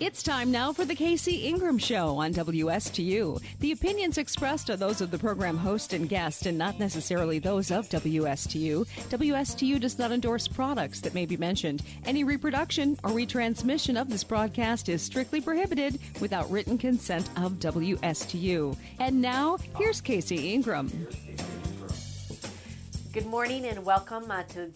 It's time now for the Casey Ingram Show on WSTU. The opinions expressed are those of the program host and guest and not necessarily those of WSTU. WSTU does not endorse products that may be mentioned. Any reproduction or retransmission of this broadcast is strictly prohibited without written consent of WSTU. And now, here's Casey Ingram. Good morning and welcome to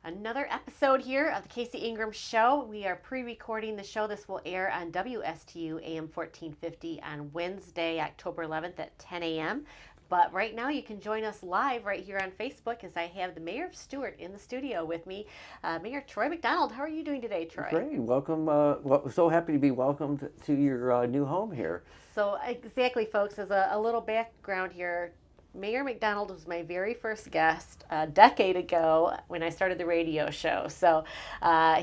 another episode here of the Casey Ingram Show. We are pre-recording the show. This will air on WSTU AM 1450 on Wednesday, October 11th at 10 a.m. But right now you can join us live right here on Facebook as I have the Mayor of Stuart in the studio with me, Mayor Troy McDonald. How are you doing today, Troy? Great. Welcome. So happy to be welcomed to your new home here. So exactly, folks, as a little background here, Mayor McDonald was my very first guest a decade ago when I started the radio show. So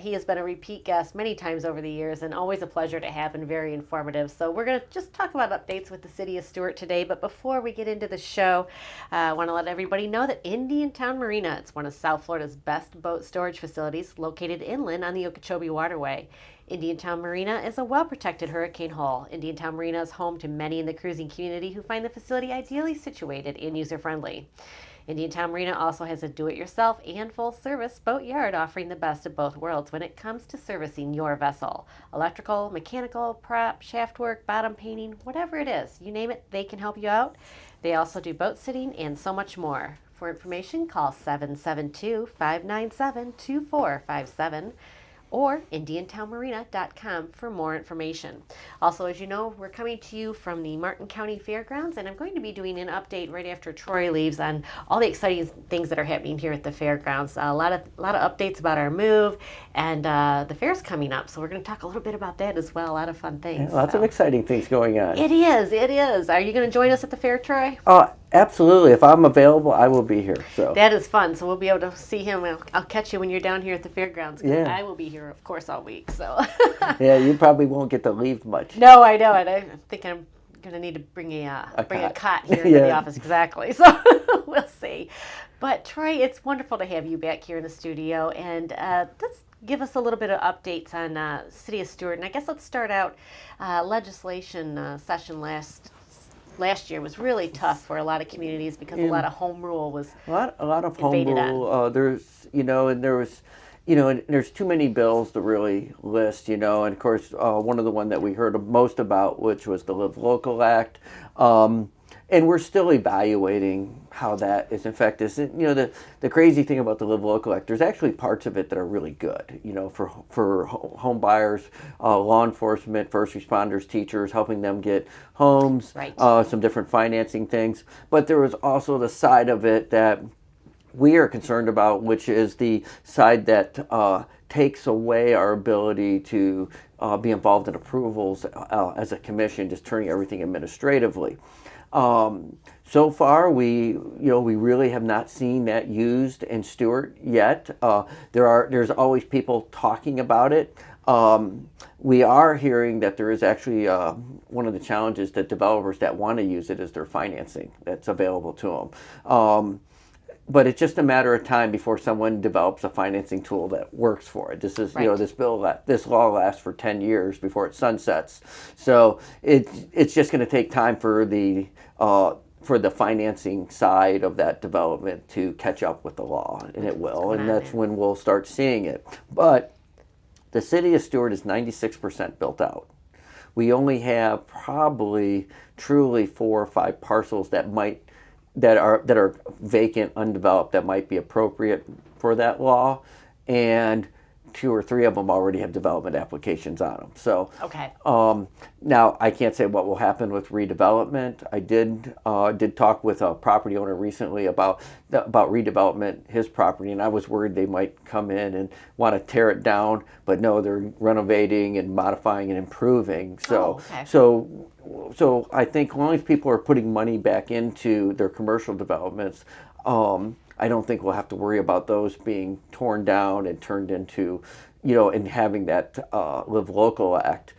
he has been a repeat guest many times over the years and always a pleasure to have and very informative. So we're going to just talk about updates with the city of Stuart today. But before we get into the show, I want to let everybody know that Indiantown Marina, it's one of South Florida's best boat storage facilities located inland on the Okeechobee Waterway. Indiantown Marina is a well-protected hurricane hull. Indiantown Marina is home to many in the cruising community who find the facility ideally situated and user-friendly. Indiantown Marina also has a do-it-yourself and full-service boat yard offering the best of both worlds when it comes to servicing your vessel. Electrical, mechanical, prop, shaft work, bottom painting, whatever it is, you name it, they can help you out. They also do boat sitting and so much more. For information, call 772-597-2457. or IndiantownMarina.com for more information. Also, as you know, we're coming to you from the Martin County Fairgrounds, and I'm going to be doing an update right after Troy leaves on all the exciting things that are happening here at the fairgrounds. A lot of updates about our move and the fair's coming up, so we're going to talk a little bit about that as well. A lot of fun things. Yeah, lots of exciting things going on. It is. Are you going to join us at the fair, Troy? Absolutely. If I'm available, I will be here. So that is fun. So we'll be able to see him. I'll catch you when you're down here at the fairgrounds. Yeah. I will be here, of course, all week. So. Yeah, you probably won't get to leave much. No, I know it. I think I'm going to need to bring a cot here into the office. Exactly. So we'll see. But Troy, it's wonderful to have you back here in the studio, and let's give us a little bit of updates on City of Stuart. And I guess let's start out legislation session last year was really tough for a lot of communities because a lot of home rule was a lot of home rule. There's there's too many bills to really list, and of course one of the one that we heard most about, which was the Live Local Act, and we're still evaluating how that is. In fact, the crazy thing about the Live Local Act, there's actually parts of it that are really good, for home buyers, law enforcement, first responders, teachers, helping them get homes, right. Some different financing things. But there was also the side of it that we are concerned about, which is the side that takes away our ability to be involved in approvals as a commission, just turning everything administratively. So far, we really have not seen that used in Stuart yet. There's always people talking about it. We are hearing that there is actually one of the challenges that developers that want to use it is their financing that's available to them. But it's just a matter of time before someone develops a financing tool that works for it. This is, right. This law lasts for 10 years before it sunsets. So it's just going to take time for the financing side of that development to catch up with the law, and it will, and that's when we'll start seeing it. But the city of Stuart is 96% built out. We only have probably truly 4 or 5 parcels that are vacant, undeveloped, that might be appropriate for that law, and 2 or 3 of them already have development applications on them. So okay. Now I can't say what will happen with redevelopment. I did talk with a property owner recently about redevelopment, his property, and I was worried they might come in and want to tear it down, but no, they're renovating and modifying and improving. So okay. So I think as long as people are putting money back into their commercial developments, I don't think we'll have to worry about those being torn down and turned into, and having that Live Local Act,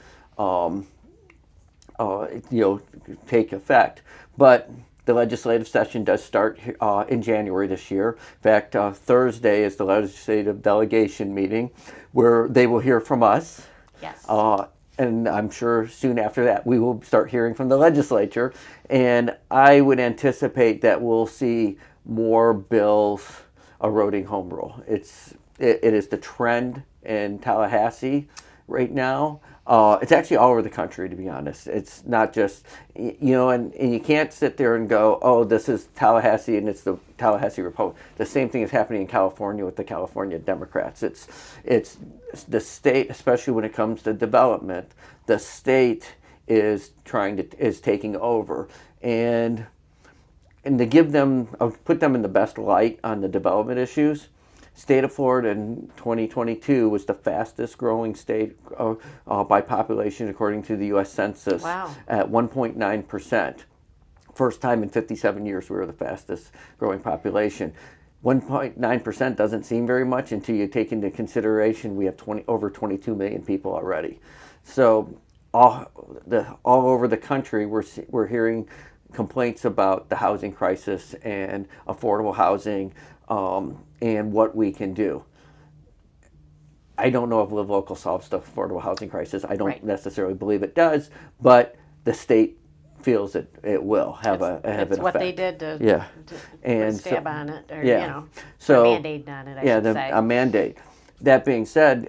take effect. But the legislative session does start in January this year. In fact, Thursday is the legislative delegation meeting where they will hear from us. Yes. and I'm sure soon after that we will start hearing from the legislature. And I would anticipate that we'll see more bills eroding home rule. It is the trend in Tallahassee right now. It's actually all over the country, to be honest. It's not just, and you can't sit there and go, oh, this is Tallahassee and it's the Tallahassee Republic. The same thing is happening in California with the California Democrats. It's the state, especially when it comes to development, the state is taking over. And to give them, put them in the best light on the development issues, state of Florida in 2022 was the fastest growing state by population according to the U.S. Census. Wow. At 1.9%. First time in 57 years we were the fastest growing population. 1.9% doesn't seem very much until you take into consideration we have over 22 million people already. So all over the country we're hearing complaints about the housing crisis and affordable housing, and what we can do. I don't know if Live Local solves the affordable housing crisis. I don't necessarily believe it does, but the state feels it will have an effect. It's what they did to put a stab on it, or a Band-Aid on it, I should say. A mandate. That being said,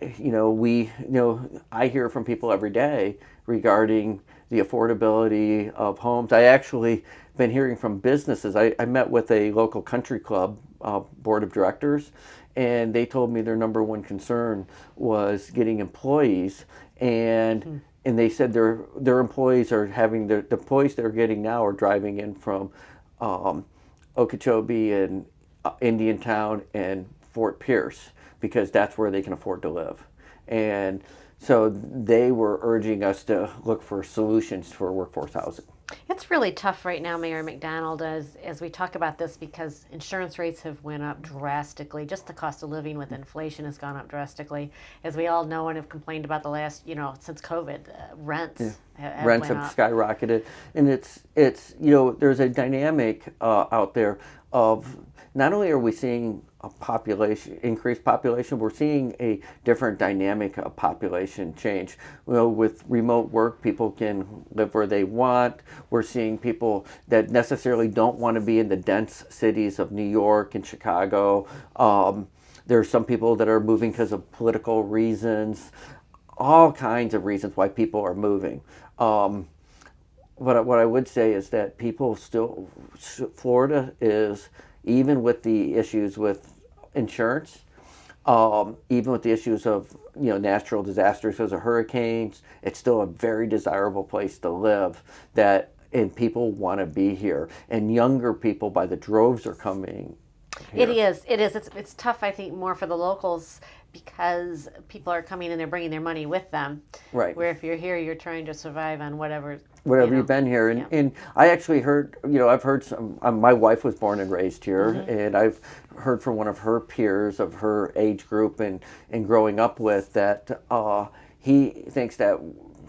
I hear from people every day regarding the affordability of homes. I actually been hearing from businesses. I met with a local country club board of directors, and they told me their number one concern was getting employees, and they said their employees are having the employees they're getting now are driving in from Okeechobee and Indiantown and Fort Pierce because that's where they can afford to live. And so they were urging us to look for solutions for workforce housing. It's really tough right now, Mayor McDonald, as we talk about this, because insurance rates have went up drastically. Just the cost of living with inflation has gone up drastically. As we all know and have complained about the last, since COVID, rents rents have skyrocketed. And it's there's a dynamic out there of not only are we seeing increased population, we're seeing a different dynamic of population change. With remote work, people can live where they want. We're seeing people that necessarily don't want to be in the dense cities of New York and Chicago. There are some people that are moving because of political reasons, all kinds of reasons why people are moving. What I would say is that Florida is, even with the issues with insurance, even with the issues of natural disasters because of hurricanes, it's still a very desirable place to live. And people want to be here, and younger people by the droves are coming here. It is. It's tough, I think, more for the locals because people are coming and they're bringing their money with them. Right. Where if you're here, you're trying to survive on whatever you've been here. And I actually heard, I've heard some, my wife was born and raised here, and I've heard from one of her peers of her age group and growing up with that he thinks that,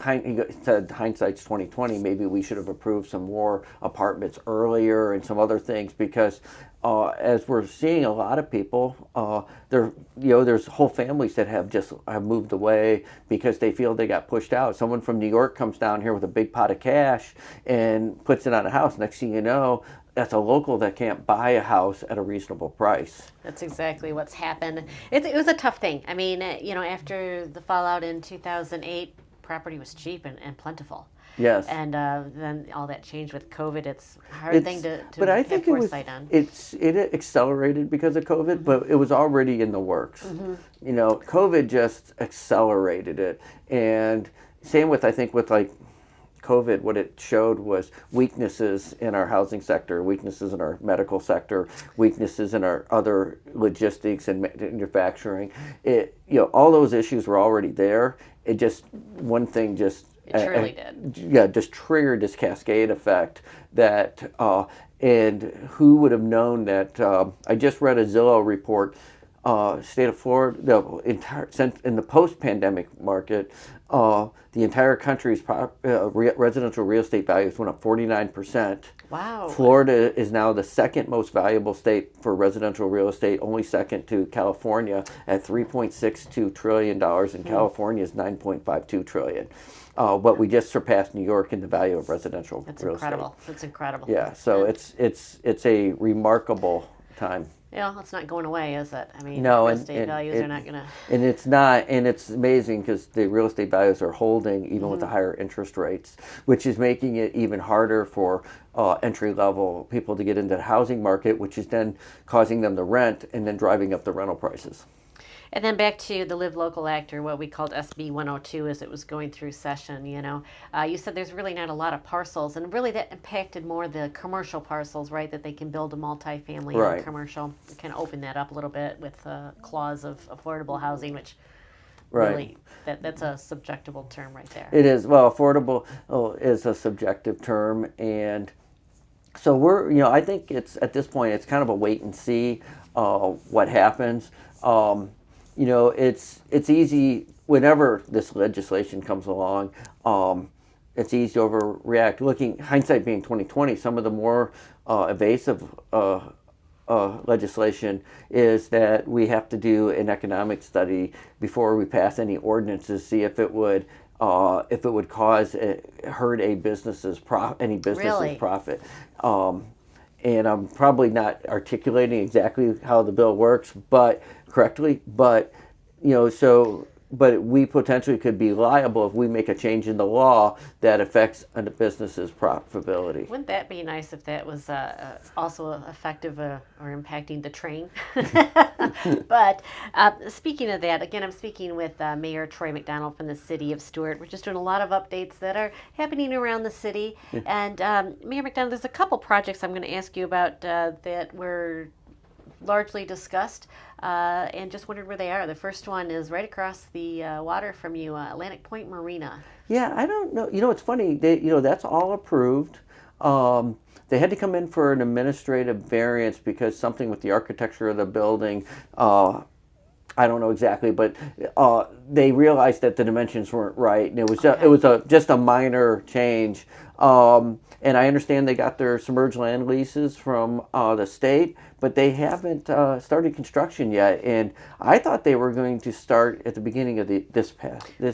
he said hindsight's 2020, maybe we should have approved some more apartments earlier and some other things because as we're seeing a lot of people, there's whole families that have moved away because they feel they got pushed out. Someone from New York comes down here with a big pot of cash and puts it on a house. Next thing you know, that's a local that can't buy a house at a reasonable price. That's exactly what's happened. It was a tough thing. I mean, after the fallout in 2008, property was cheap and plentiful. Yes. And then all that changed with COVID. It's a hard thing to have foresight on. It accelerated because of COVID, but it was already in the works. COVID just accelerated it. And same with, I think, with like COVID, what it showed was weaknesses in our housing sector, weaknesses in our medical sector, weaknesses in our other logistics and manufacturing. All those issues were already there. It just, one thing just... It truly did. Yeah, just triggered this cascade effect that, and who would have known that, I just read a Zillow report, state of Florida, in the post-pandemic market, the entire country's residential real estate values went up 49%. Wow. Florida is now the second most valuable state for residential real estate, only second to California at $3.62 trillion, and California is $9.52 trillion. But we just surpassed New York in the value of residential real estate. That's incredible. Yeah, so it's a remarkable time. Yeah, it's not going away, is it? I mean, No, real estate values are not going to. And it's not, and it's amazing because the real estate values are holding even with the higher interest rates, which is making it even harder for entry level people to get into the housing market, which is then causing them to rent and then driving up the rental prices. And then back to the Live Local Act, or what we called SB 102 as it was going through session, you said there's really not a lot of parcels, and really that impacted more the commercial parcels, right, that they can build a multifamily Right. and commercial. Kind of open that up a little bit with a clause of affordable housing, which Right. really, that's a subjectable term right there. It is. Well, affordable is a subjective term, and so I think it's at this point it's kind of a wait and see what happens. It's easy whenever this legislation comes along. It's easy to overreact. Hindsight being 2020, some of the more evasive legislation is that we have to do an economic study before we pass any ordinances, see if it would hurt any business's Really? profit. And I'm probably not articulating exactly how the bill works, correctly. But we potentially could be liable if we make a change in the law that affects a business's profitability. Wouldn't that be nice if that was also effective or impacting the train? But speaking of that, again, I'm speaking with Mayor Troy McDonald from the city of Stuart. We're just doing a lot of updates that are happening around the city. Yeah. And Mayor McDonald, there's a couple projects I'm going to ask you about that were largely discussed and just wondered where they are. The first one is right across the water from you, Atlantic Point Marina. Yeah, I don't know. It's funny. That's all approved. They had to come in for an administrative variance because something with the architecture of the building, I don't know exactly, but they realized that the dimensions weren't right, and it was just a minor change. And I understand they got their submerged land leases from the state, but they haven't started construction yet. And I thought they were going to start at the beginning of this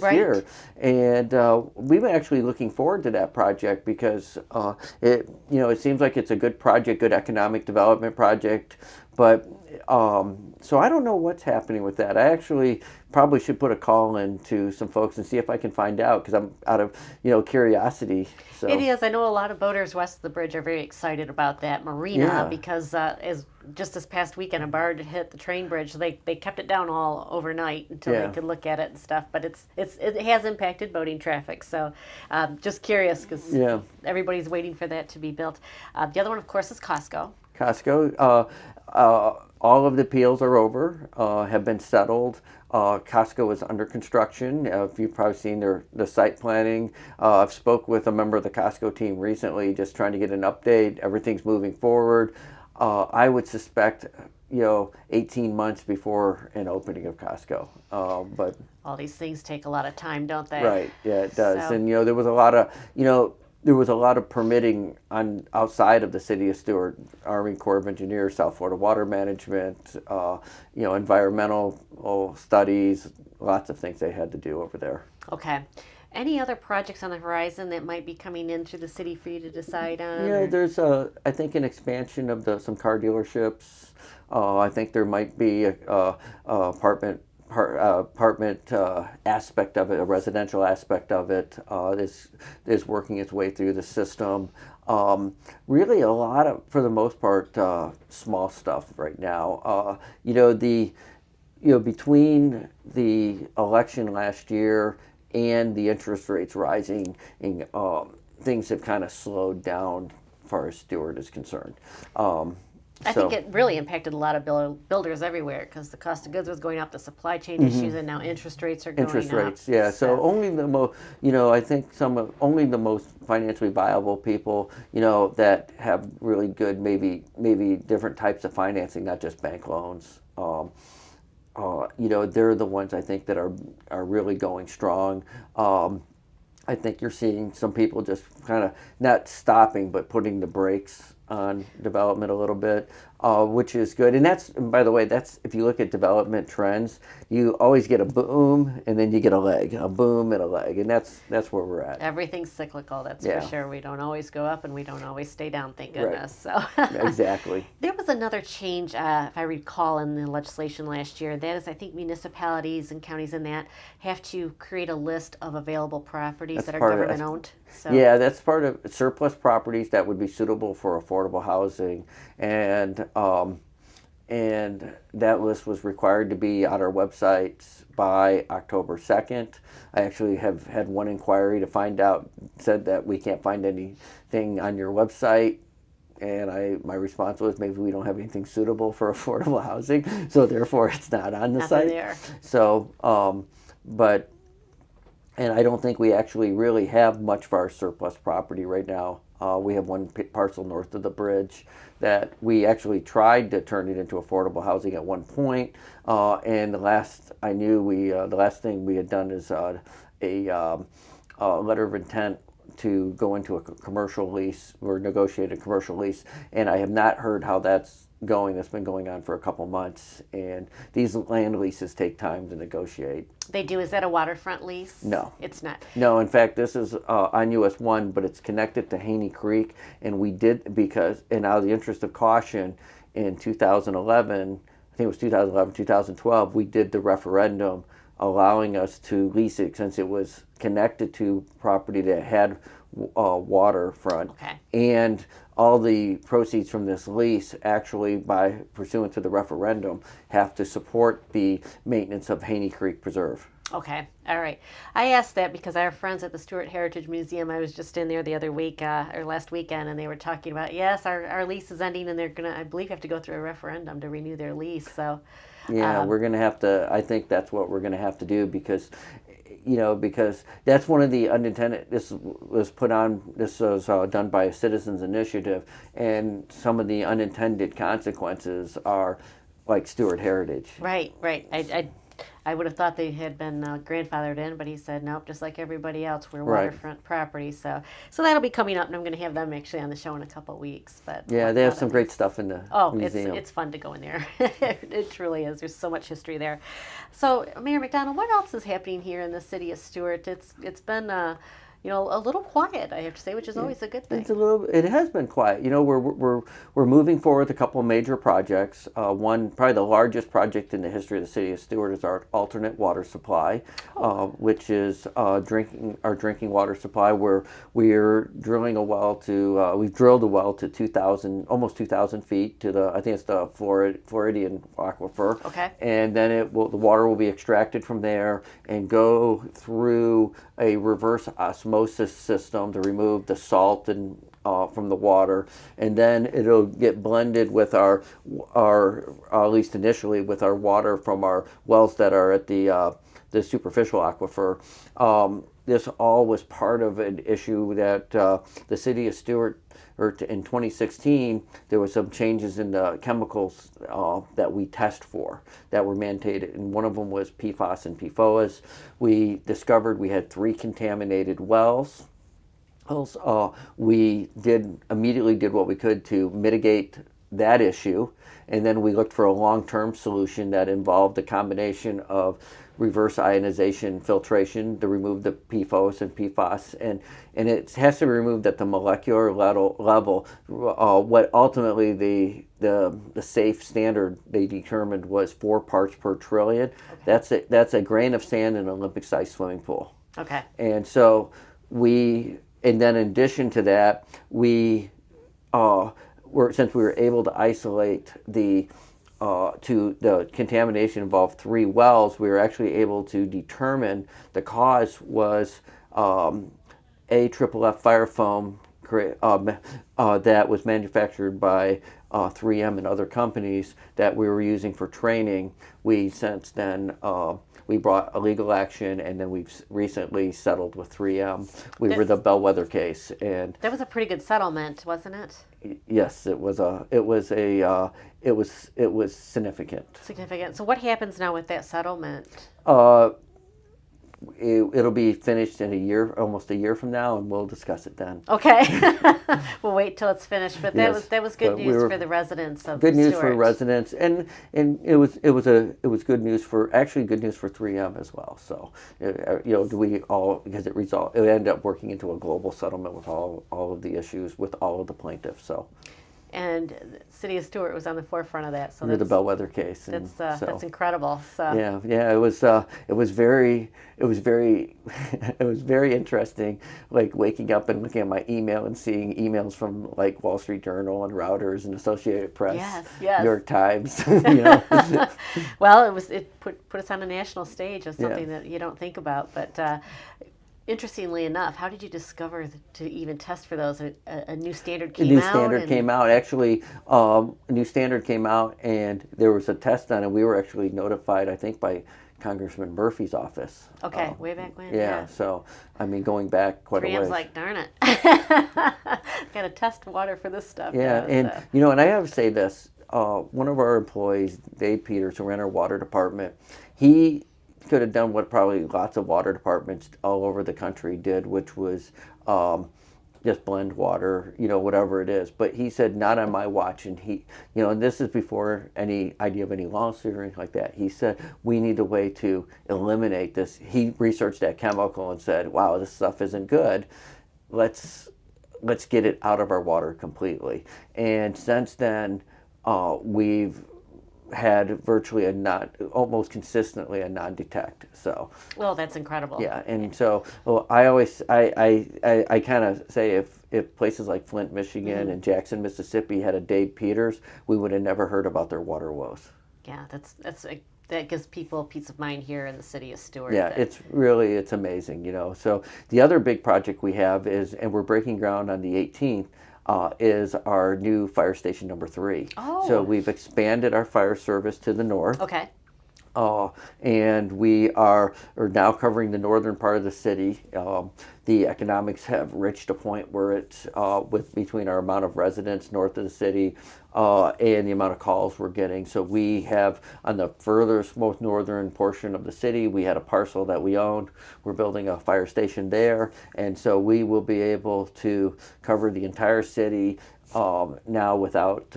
right. year. And we've been actually looking forward to that project because it seems like it's a good project, good economic development project. But so I don't know what's happening with that. I actually probably should put a call in to some folks and see if I can find out because I'm out of curiosity. So. It is. I know a lot of boaters west of the bridge are very excited about that marina because as just this past weekend a barge hit the train bridge. They kept it down all overnight until they could look at it and stuff. But it has impacted boating traffic. So just curious because everybody's waiting for that to be built. The other one, of course, is Costco. All of the appeals are over, have been settled. Costco is under construction. If you've probably seen the site planning, I've spoke with a member of the Costco team recently, just trying to get an update. Everything's moving forward. I would suspect, 18 months before an opening of Costco. But all these things take a lot of time, don't they? Right. Yeah, it does. So. And there was a lot of, there was a lot of permitting outside of the city of Stuart, Army Corps of Engineers, South Florida Water Management, environmental studies, lots of things they had to do over there. Okay. Any other projects on the horizon that might be coming in through the city for you to decide on? Yeah, there's I think an expansion of some car dealerships. I think there might be a apartment aspect of it, a residential aspect of it, is working its way through the system. Really a lot of, for the most part, small stuff right now. Between the election last year and the interest rates rising, and, things have kind of slowed down as far as Stuart is concerned. I think it really impacted a lot of builders everywhere because the cost of goods was going up, the supply chain issues, and now interest rates are going up. Interest rates, yeah. So only the most, I think only the most financially viable people, that have really good, maybe different types of financing, not just bank loans. they're the ones I think that are really going strong. I think you're seeing some people just kind of not stopping, but putting the brakes on development a little bit, which is good. And by the way, that's if you look at development trends, you always get a boom and then you get a leg, a boom and a leg, and that's where we're at. Everything's cyclical, that's Yeah. for sure. We don't always go up and we don't always stay down, thank Right. goodness. So Exactly. there was another change, if I recall, in the legislation last year. That is, I think municipalities and counties in that have to create a list of available properties That's that are part of it. government owned. So Yeah, that's part of surplus properties that would be suitable for affordable housing, and that list was required to be on our websites by October 2nd. I actually have had one inquiry to find out, said that we can't find anything on your website. And my response was maybe we don't have anything suitable for affordable housing, so therefore it's not on the nothing site. there. So, and I don't think we actually really have much of our surplus property right now. We have one parcel north of the bridge that we actually tried to turn it into affordable housing at one point. And the last I knew, the last thing we had done is a letter of intent to go into a commercial lease or negotiate a commercial lease. And I have not heard how that's going. That's been going on for a couple months. And these land leases take time to negotiate. They do. Is that a waterfront lease? No. It's not. No, in fact, this is on US 1, but it's connected to Haney Creek. And we did, because, and out of the interest of caution, in 2011, I think it was 2011, 2012, we did the referendum allowing us to lease it since it was connected to property that had waterfront. Okay. And all the proceeds from this lease, actually, by pursuant to the referendum, have to support the maintenance of Haney Creek Preserve. Okay, all right. I asked that because I have friends at the Stuart Heritage Museum. I was just in there the other week, or last weekend, and they were talking about, yes, our lease is ending, and they're going to, I believe, have to go through a referendum to renew their lease. So, yeah, we're going to have to, I think that's what we're going to have to do because that's one of the unintended, this was done by a citizens initiative, and some of the unintended consequences are like Stuart Heritage. Right. I would have thought they had been grandfathered in, but he said nope. Just like everybody else, we're Right. waterfront property. So that'll be coming up, and I'm going to have them actually on the show in a couple of weeks. But Yeah, they have some great stuff in the museum. It's fun to go in there. It truly is. There's so much history there. So Mayor McDonald, what else is happening here in the city of Stuart? It's been a little quiet, I have to say, which is always a good thing. It has been quiet. We're moving forward with a couple of major projects. One, probably the largest project in the history of the city of Stuart, is our alternate water supply, which is our drinking water supply, where we're drilling a well to, we've drilled a well to 2,000, almost 2,000 feet to I think it's the Floridian aquifer. Okay. And then the water will be extracted from there and go through a reverse osmosis system to remove the salt and from the water, and then it'll get blended with our at least initially with our water from our wells that are at the superficial aquifer. This all was part of an issue that the city of Stuart, in 2016, there was some changes in the chemicals that we test for that were mandated, and one of them was PFAS and PFOAs. We discovered we had 3 contaminated wells. We immediately did what we could to mitigate that issue, and then we looked for a long-term solution that involved a combination of reverse ionization filtration to remove the PFOS and PFAS, and it has to be removed at the molecular level. What ultimately the safe standard they determined was 4 parts per trillion. Okay. That's a grain of sand in an Olympic-sized swimming pool. Okay. And so and then in addition to that, since we were able to isolate the contamination involved 3 wells, we were actually able to determine the cause was AFFF fire foam that was manufactured by 3M and other companies that we were using for training. We since then we brought a legal action, and then we've recently settled with 3M. We were the bellwether case, and that was a pretty good settlement, wasn't it? Yes, it was significant. Significant. So what happens now with that settlement? Uh, it'll be finished in a year, almost a year from now, and we'll discuss it then. Okay. We'll wait till it's finished. But Yes, that was good but news for the residents of good news for Stuart. residents, and it was good news for, actually good news for 3M as well. So we all, because it ended up working into a global settlement with all of the issues with all of the plaintiffs. So. And the city of Stuart was on the forefront of that. So Under the Bellwether case. And that's incredible. So yeah, it was very it was very interesting, like waking up and looking at my email and seeing emails from like Wall Street Journal and Reuters and Associated Press, yes. New York Times. Well, it put us on a national stage as something that you don't think about, but. Interestingly enough, how did you discover to even test for those? A new standard came out? A new standard came out. Actually, a new standard came out, and there was a test on it. We were actually notified, I think, by Congressman Murphy's office. Okay, way back when. Yeah, so, I mean, going back quite a ways. 3M's like, darn it. Got to test water for this stuff. Yeah, and, and I have to say this. One of our employees, Dave Peters, who ran our water department, he could have done what probably lots of water departments all over the country did, which was just blend water, whatever it is. But he said, not on my watch. And he, and this is before any idea of any lawsuit or anything like that. He said, we need a way to eliminate this. He researched that chemical and said, wow, this stuff isn't good. Let's get it out of our water completely. And since then, we've had virtually almost consistently a non-detect. So. Well, that's incredible. Yeah, and so I always I kind of say if places like Flint, Michigan, and Jackson, Mississippi had a Dave Peters, we would have never heard about their water woes. Yeah, that gives people peace of mind here in the city of Stuart. Yeah, it's amazing, So the other big project we have is, and we're breaking ground on the 18th. Is our new fire station number 3. Oh. So we've expanded our fire service to the north. Okay. And we are now covering the northern part of the city. The economics have reached a point where it's between our amount of residents north of the city and the amount of calls we're getting. So we have on the furthest, most northern portion of the city, we had a parcel that we owned. We're building a fire station there, and so we will be able to cover the entire city now without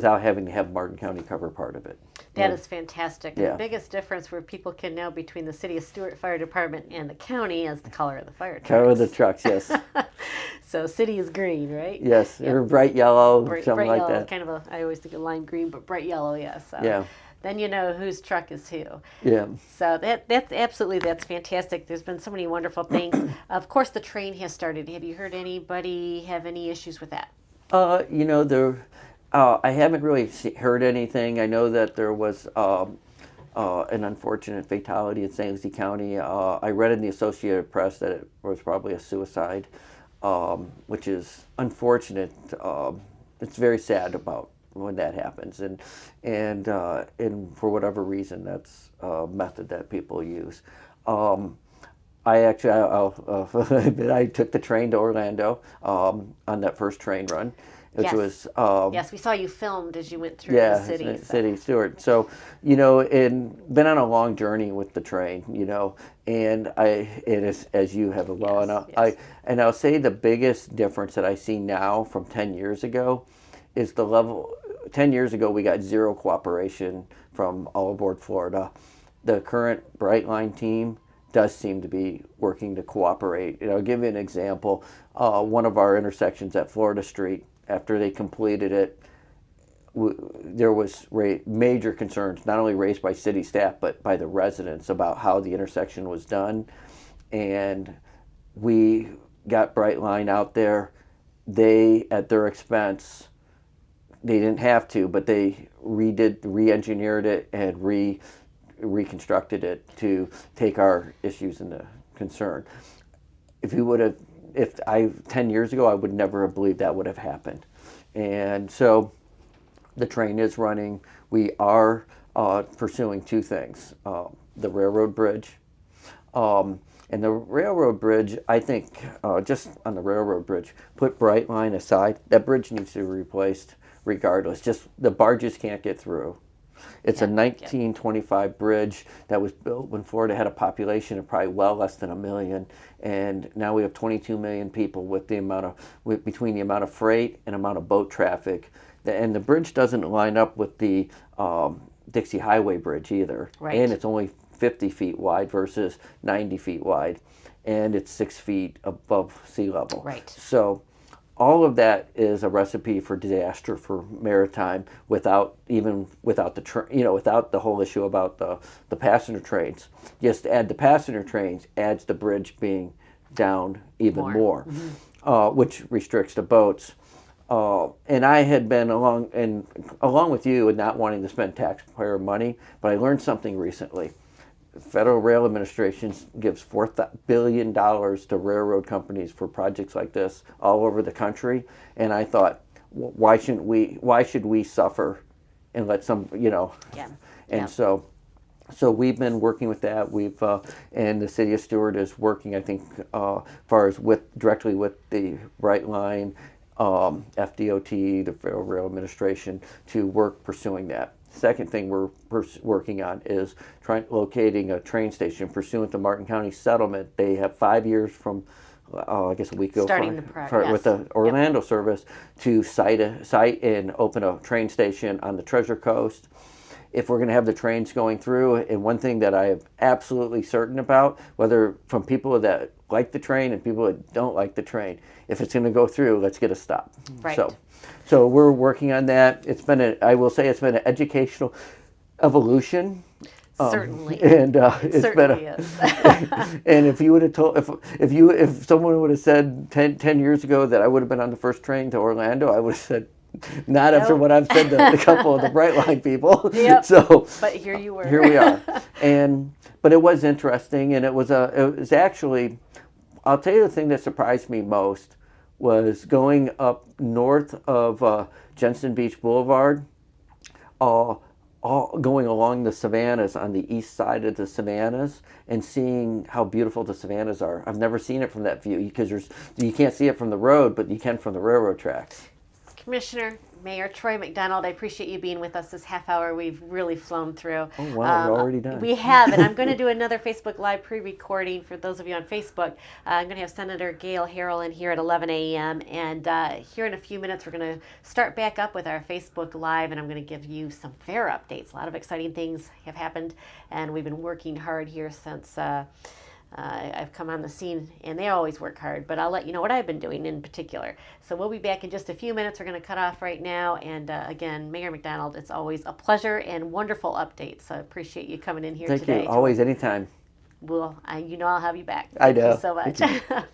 having to have Martin County cover part of it. That is fantastic. Yeah. The biggest difference where people can know between the City of Stuart Fire Department and the county is the color of the fire trucks. Color of the trucks, yes. So city is green, right? Yes, Yep. or bright yellow, something bright like yellow, that. Kind of I always think of lime green, but bright yellow, yes. So Yeah. Then you know whose truck is who. Yeah. So that's fantastic. There's been so many wonderful things. Of course, the train has started. Have you heard anybody have any issues with that? I haven't really heard anything. I know that there was an unfortunate fatality in St. Lucie County. I read in the Associated Press that it was probably a suicide, which is unfortunate. It's very sad about when that happens, and for whatever reason, that's a method that people use. I took the train to Orlando on that first train run, which was yes, we saw you filmed as you went through the city. City, Stuart. So, and been on a long journey with the train, and it is, as you have and I'll say the biggest difference that I see now from 10 years ago is the level. 10 years ago, we got zero cooperation from All Aboard Florida. The current Brightline team does seem to be working to cooperate. I'll give you an example. One of our intersections at Florida Street, after they completed it, there was major concerns, not only raised by city staff, but by the residents about how the intersection was done. And we got Brightline out there. They, at their expense, they didn't have to, but they re-engineered it and reconstructed it to take our issues into concern. If 10 years ago, I would never have believed that would have happened. And so the train is running. We are pursuing two things. The railroad bridge. And the railroad bridge, I think, just on the railroad bridge, put Brightline aside, that bridge needs to be replaced regardless. Just the barges can't get through. It's a 1925 bridge that was built when Florida had a population of probably well less than 1 million, and now we have 22 million people with the amount of between the amount of freight and amount of boat traffic. And the bridge doesn't line up with the Dixie Highway Bridge either, and it's only 50 feet wide versus 90 feet wide, and it's 6 feet above sea level. So all of that is a recipe for disaster for maritime without the whole issue about the passenger trains. Just add the passenger trains, adds the bridge being down even more. Which restricts the boats. And I had been along with you and not wanting to spend taxpayer money, but I learned something recently. Federal Rail Administration gives $4 billion to railroad companies for projects like this all over the country, and I thought, why should we suffer and let some, So we've been working with that. And the city of Stuart is working, I think, far as directly with the Brightline, FDOT, the Federal Rail Administration, to work pursuing that. Second thing we're working on is locating a train station pursuant to Martin County settlement. They have 5 years from, I guess a week ago, with the Orlando service to site and open a train station on the Treasure Coast. If we're going to have the trains going through, and one thing that I am absolutely certain about, whether from people that like the train and people that don't like the train, if it's going to go through, let's get a stop. So we're working on that. I will say it's been an educational evolution. Certainly. And it's certainly is. And if you would have told, if someone would have said 10 years ago that I would have been on the first train to Orlando, I would have said, not after what I've said to a couple of the Brightline people. But here you were. Here we are. But it was interesting, and it was actually, I'll tell you the thing that surprised me most was going up north of Jensen Beach Boulevard, going along the savannas on the east side of the savannas and seeing how beautiful the savannas are. I've never seen it from that view because you can't see it from the road, but you can from the railroad tracks. Commissioner, Mayor Troy McDonald, I appreciate you being with us this half hour. We've really flown through. Oh, wow, we're already done. We have, and I'm going to do another Facebook Live pre-recording for those of you on Facebook. I'm going to have Senator Gail Harrell in here at 11 a.m., and here in a few minutes we're going to start back up with our Facebook Live, and I'm going to give you some fair updates. A lot of exciting things have happened, and we've been working hard here since I've come on the scene, and they always work hard, but I'll let you know what I've been doing in particular. So we'll be back in just a few minutes. We're going to cut off right now, and again, Mayor McDonald, it's always a pleasure and wonderful updates. So I appreciate you coming in here today. Thank you. Always, anytime. Well, I'll have you back. I know. Thank you so much.